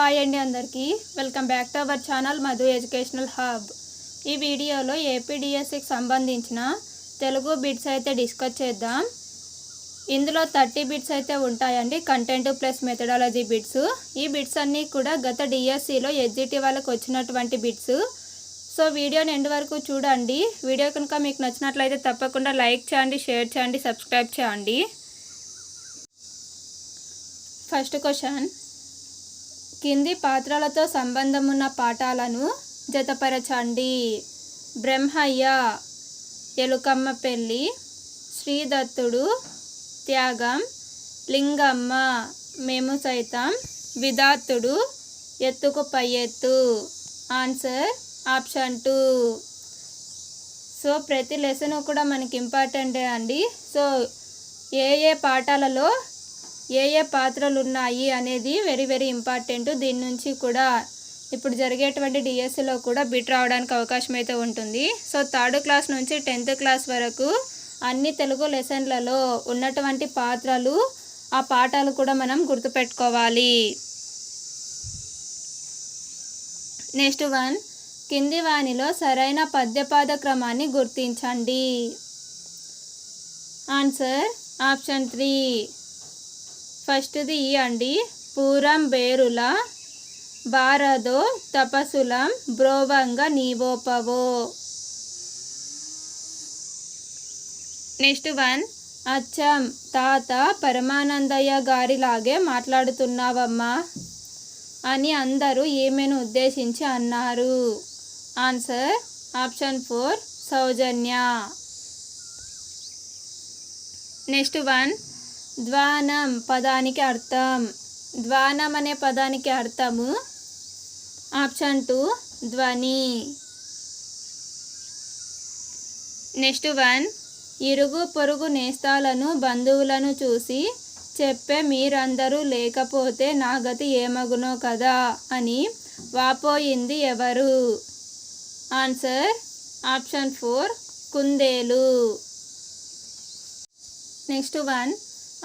Hi అండి అందరికీ welcome back to our channel Madhu educational hub. ఈ వీడియోలో ఏపీడిఎస్సికి సంబంధించిన తెలుగు బిట్స్ అయితే డిస్కస్ చేద్దాం. ఇందులో 30 బిట్స్ అయితే ఉంటాయండి, కంటెంట్ ప్లస్ మెథడాలజీ బిట్స్. ఈ బిట్స్ అన్నీ కూడా గత డిఎస్సిలో ఎస్జిటి వాళ్ళకి వచ్చినటువంటి బిట్స్. సో వీడియోని ఎండ్ వరకు చూడండి. వీడియో కనుక మీకు నచ్చినట్లయితే తప్పకుండా లైక్ చేయండి, షేర్ చేయండి, సబ్స్క్రైబ్ చేయండి. ఫస్ట్ క్వశ్చన్, కింది పాత్రలతో సంబంధం ఉన్న పాఠాలను జతపరచండి. బ్రహ్మయ్య, ఎలుకమ్మ పెళ్ళి, శ్రీదత్తుడు, త్యాగం, లింగమ్మ, మేము సైతం, విధాత్తుడు, ఎత్తుకు పై ఎత్తు. Answer option 2. సో ప్రతి లెసన్ కూడా మనకి ఇంపార్టెంటే అండి. సో ఏ పాఠాలలో ఏ పాత్రలు ఉన్నాయి అనేది వెరీ ఇంపార్టెంట్. దీని నుంచి కూడా ఇప్పుడు జరిగేటువంటి డిఎస్సిలో కూడా బిట్ రావడానికి అవకాశం అయితే ఉంటుంది. సో 3rd క్లాస్ నుంచి 10th క్లాస్ వరకు అన్ని తెలుగు లెసన్లలో ఉన్నటువంటి పాత్రలు, ఆ పాఠాలు కూడా మనం గుర్తుపెట్టుకోవాలి. నెక్స్ట్ వన్, కింది వానిలో సరైన పద్యపాద క్రమాన్ని గుర్తించండి. Answer option 3. ఫస్ట్ది అండి, పూరం బేరుల బారదో తపసులం బ్రోవంగ నీవోపవో. నెక్స్ట్ వన్, అచ్చం తాత పరమానందయ్య గారిలాగే మాట్లాడుతున్నావమ్మా అని అందరూ ఈమెను ఉద్దేశించి అన్నారు. ఆన్సర్ ఆప్షన్ 4 సౌజన్య. నెక్స్ట్ వన్, ధ్వానం పదానికి అర్థం. ధ్వానం అనే పదానికి అర్థము ఆప్షన్ 2 ధ్వని. నెక్స్ట్ వన్, ఇరుగు పొరుగు నేస్తాలను బంధువులను చూసి చెప్పే మీరందరూ లేకపోతే నా గతి ఏమగునో కదా అని వాపోయింది ఎవరు. ఆన్సర్ ఆప్షన్ 4 కుందేలు. నెక్స్ట్ వన్,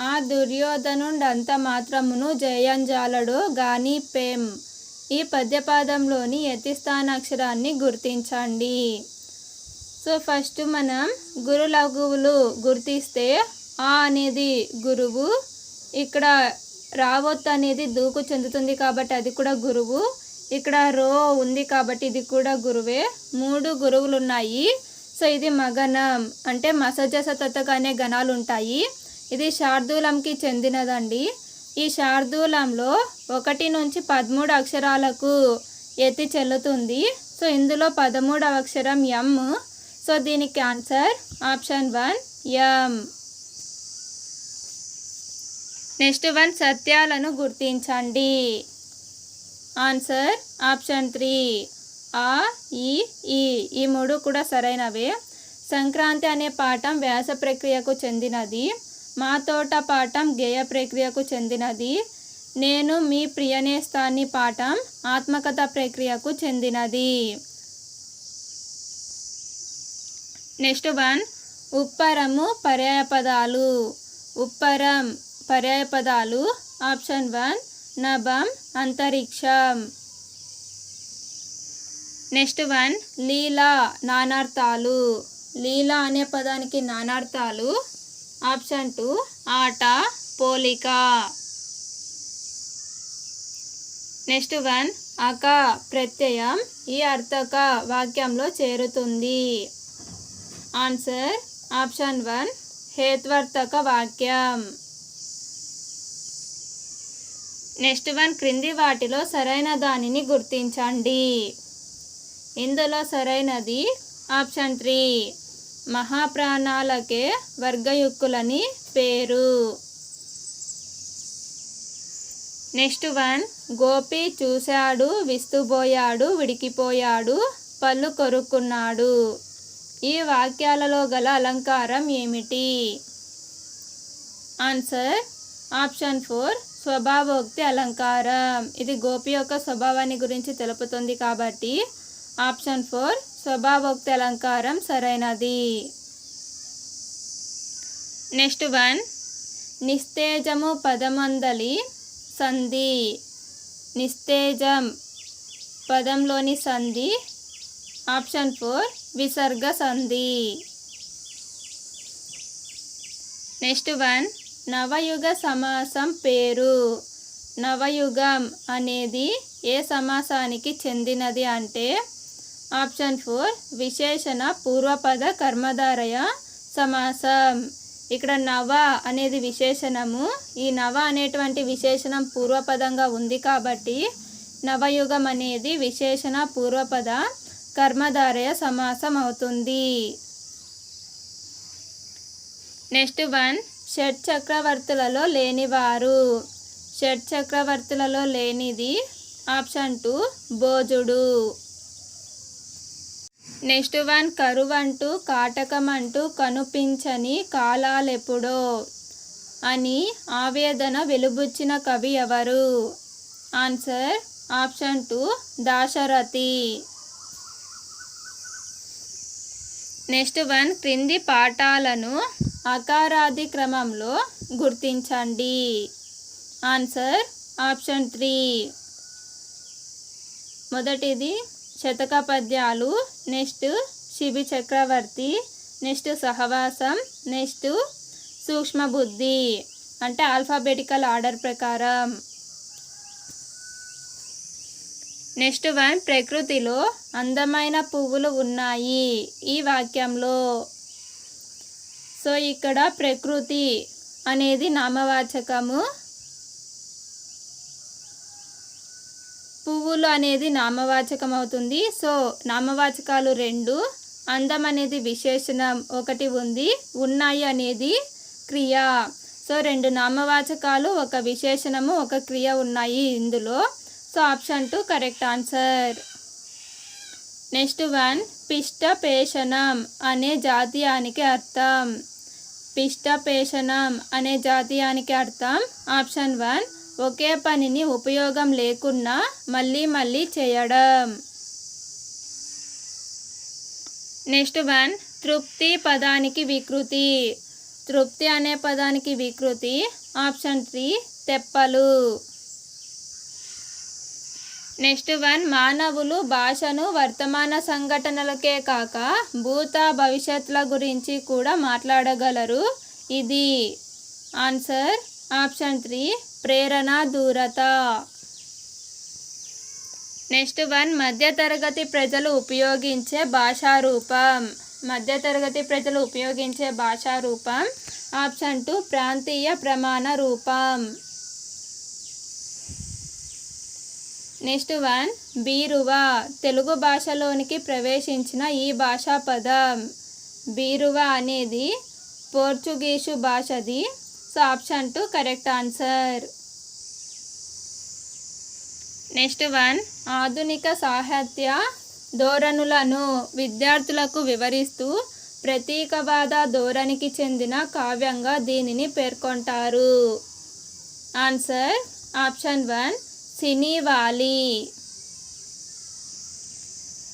ఆ దుర్యోధనుండంత మాత్రమును జయంజాలడో గాని పెం. ఈ పద్యపాదంలోని యతిస్థానాక్షరాన్ని గుర్తించండి. సో ఫస్ట్ మనం గురు లఘువులు గుర్తిస్తే ఆ అనేది గురువు, ఇక్కడ రావొత్తు అనేది దూకు చెందుతుంది కాబట్టి అది కూడా గురువు, ఇక్కడ రో ఉంది కాబట్టి ఇది కూడా గురువే. 3 గురువులు ఉన్నాయి. సో ఇది మగనం అంటే మసజస తతక అనే గణాలు ఉంటాయి. ఇది శార్దూలంకి చెందినదండి. ఈ శార్దూలంలో 1 నుంచి 13 అక్షరాలకు ఎత్తి చెల్లుతుంది. సో ఇందులో 13వ అక్షరం ఎం. సో దీనికి ఆన్సర్ ఆప్షన్ 1 ఎం. నెక్స్ట్ వన్, సత్యాలను గుర్తించండి. ఆన్సర్ ఆప్షన్ 3 ఆ ఈ ఈ 3 కూడా సరైనవే. సంక్రాంతి అనే పాఠం వ్యాస ప్రక్రియకు చెందినది. మా తోట పాఠం గేయ ప్రక్రియకు చెందినది. నేను మీ ప్రియనేస్తాన్ని పాఠం ఆత్మకథ ప్రక్రియకు చెందినది. నెక్స్ట్ వన్, ఉప్పరము పర్యాయపదాలు. ఉప్పరం పర్యాయపదాలు ఆప్షన్ 1 నభం అంతరిక్షం. నెక్స్ట్ వన్, లీలా నానార్థాలు. లీలా అనే పదానికి నానార్థాలు ఆప్షన్ 2 ఆట పోలిక. నెక్స్ట్ వన్, అక ప్రత్యయం ఈ అర్థక వాక్యంలో చేరుతుంది. ఆన్సర్ ఆప్షన్ 1 హేత్వర్థక వాక్యం. నెక్స్ట్ వన్, క్రింది వాటిలో సరైన దానిని గుర్తించండి. ఇందులో సరైనది ఆప్షన్ 3 మహాప్రాణాలకే వర్గయుక్కులని పేరు. నెక్స్ట్ వన్, గోపి చూశాడు విస్తుబోయాడు విడికిపోయాడు పళ్ళు కొరుక్కున్నాడు. ఈ వాక్యాలలో గల అలంకారం ఏమిటి. ఆన్సర్ ఆప్షన్ 4 స్వభావోక్తి అలంకారం. ఇది గోపి యొక్క స్వభావాన్ని గురించి తెలుపుతుంది కాబట్టి ఆప్షన్ 4 స్వభావోక్తి అలంకారం సరైనది. నెక్స్ట్ వన్, నిస్తేజము పదమందలి సంధి. నిస్తేజం పదంలోని సంధి. ఆప్షన్ 4 విసర్గ సంధి. నెక్స్ట్ 1 నవయుగ సమాసం పేరు. నవయుగం అనేది ఏ సమాసానికి చెందినది అంటే ఆప్షన్ 4 విశేషణ పూర్వపద కర్మధారయ సమాసం. ఇక్కడ నవ అనేది విశేషణము. ఈ నవ అనేటువంటి విశేషణం పూర్వపదంగా ఉంది కాబట్టి నవయుగం అనేది విశేషణ పూర్వపద కర్మధారయ సమాసం అవుతుంది. నెక్స్ట్ 1 షట్ చక్రవర్తులలో లేనివారు. షట్ చక్రవర్తులలో లేనిది ఆప్షన్ 2 భోజుడు. నెక్స్ట్ 1 కరువంటూ కాటకమంటూ కనుపించని కాలాలెప్పుడో అని ఆవేదన వెలుబుచ్చిన కవి ఎవరు? Answer option 2 Dasarathi. నెక్స్ట్ 1 క్రింది పాఠాలను అకారాది క్రమంలో గుర్తించండి. Answer option 3. మొదటిది శతక పద్యాలు, నెక్స్ట్ శిబి చక్రవర్తి, నెక్స్ట్ సహవాసం, నెక్స్ట్ సూక్ష్మ బుద్ధి అంటే ఆల్ఫాబెటికల్ ఆర్డర్ ప్రకారం. నెక్స్ట్ 1 ప్రకృతిలో అందమైన పువ్వులు ఉన్నాయి ఈ వాక్యంలో. సో ఇక్కడ ప్రకృతి అనేది నామవాచకము, పువ్వులు అనేది నామవాచకం అవుతుంది. సో నామవాచకాలు 2, అందం అనేది విశేషణం 1 ఉంది, ఉన్నాయి అనేది క్రియ. సో 2 నామవాచకాలు, 1 విశేషణము, 1 క్రియ ఉన్నాయి ఇందులో. So option 2 correct answer. Next 1 పిష్టపేషణం అనే జాతీయానికి అర్థం. పిష్టపేషణం అనే జాతీయానికి అర్థం ఆప్షన్ 1 ఒకే పనిని ఉపయోగం లేకున్నా మళ్ళీ మళ్ళీ చేయడం. నెక్స్ట్ 1 తృప్తి పదానికి వికృతి. తృప్తి అనే పదానికి వికృతి ఆప్షన్ 3 తెప్పలు. నెక్స్ట్ 1 మానవులు భాషను వర్తమాన సంఘటనలకే కాక భూత భవిష్యత్తుల గురించి కూడా మాట్లాడగలరు ఇది. ఆన్సర్ ఆప్షన్ 3 ప్రేరణ దూరత. నెక్స్ట్ 1 మధ్యతరగతి ప్రజలు ఉపయోగించే భాషారూపం. మధ్యతరగతి ప్రజలు ఉపయోగించే భాషారూపం ఆప్షన్ 2 ప్రాంతీయ ప్రమాణ రూపం. నెక్స్ట్ 1 బీరువ తెలుగు భాషలోనికి ప్రవేశించిన ఈ భాషా పదం. బీరువ అనేది పోర్చుగీసు భాషది. So option 2 correct answer. Next 1 ఆధునిక సాహిత్య ధోరణులను విద్యార్థులకు వివరిస్తూ ప్రతీకవాద ధోరణికి చెందిన కావ్యంగా దీనిని పేర్కొంటారు. Answer option 1 సినీవాలి.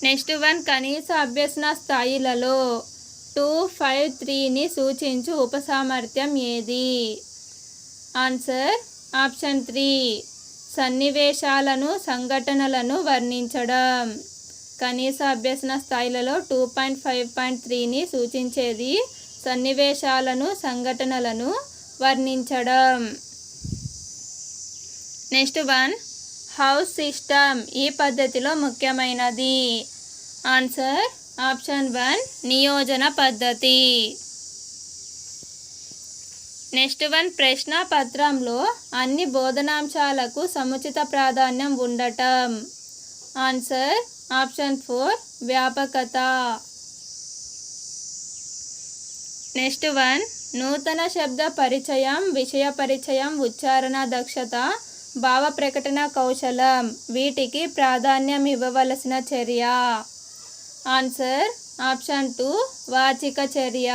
నెక్స్ట్ 1 కనీస అభ్యసన స్థాయిలలో 2, 5, 3ని సూచించు ఉపసామర్థ్యం ఏది? ఆన్సర్ ఆప్షన్ 3 సన్నివేశాలను సంఘటనలను వర్ణించడం. కనీస అభ్యసన స్థాయిలలో 2.5.3ని సూచించేది సన్నివేశాలను సంఘటనలను వర్ణించడం. నెక్స్ట్ 1 హౌస్ సిస్టమ్ ఈ పద్ధతిలో ముఖ్యమైనది. ఆన్సర్ ఆప్షన్ 1 నియోజన పద్ధతి. నెక్స్ట్ 1 ప్రశ్న పత్రంలో అన్ని బోధనాంశాలకు సముచిత ప్రాధాన్యం ఉండటం. Answer option 4 వ్యాపకత. నెక్స్ట్ 1 నూతన శబ్ద పరిచయం, విషయ పరిచయం, ఉచ్చారణ దక్షత, భావ ప్రకటన కౌశలం వీటికి ప్రాధాన్యం ఇవ్వవలసిన చర్య. ఆన్సర్ ఆప్షన్ 2 వాచిక చర్య.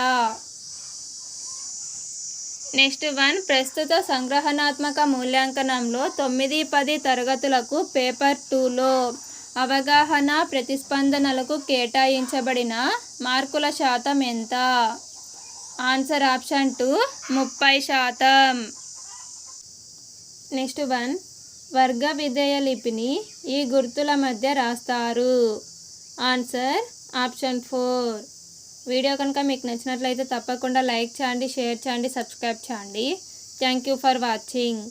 నెక్స్ట్ 1 ప్రస్తుత సంగ్రహణాత్మక మూల్యాంకనంలో 9, 10 తరగతులకు పేపర్ 2లో అవగాహన ప్రతిస్పందనలకు కేటాయించబడిన మార్కుల శాతం ఎంత? Answer option 2 30%. నెక్స్ట్ 1 వర్గ విధేయ లిపిని ఈ గుర్తుల మధ్య రాస్తారు. Answer option 4. వీడియో కనుక మీకు నచ్చినట్లయితే తప్పకుండా లైక్ చేయండి, షేర్ చేయండి, సబ్స్క్రైబ్ చేయండి. Thank you for watching.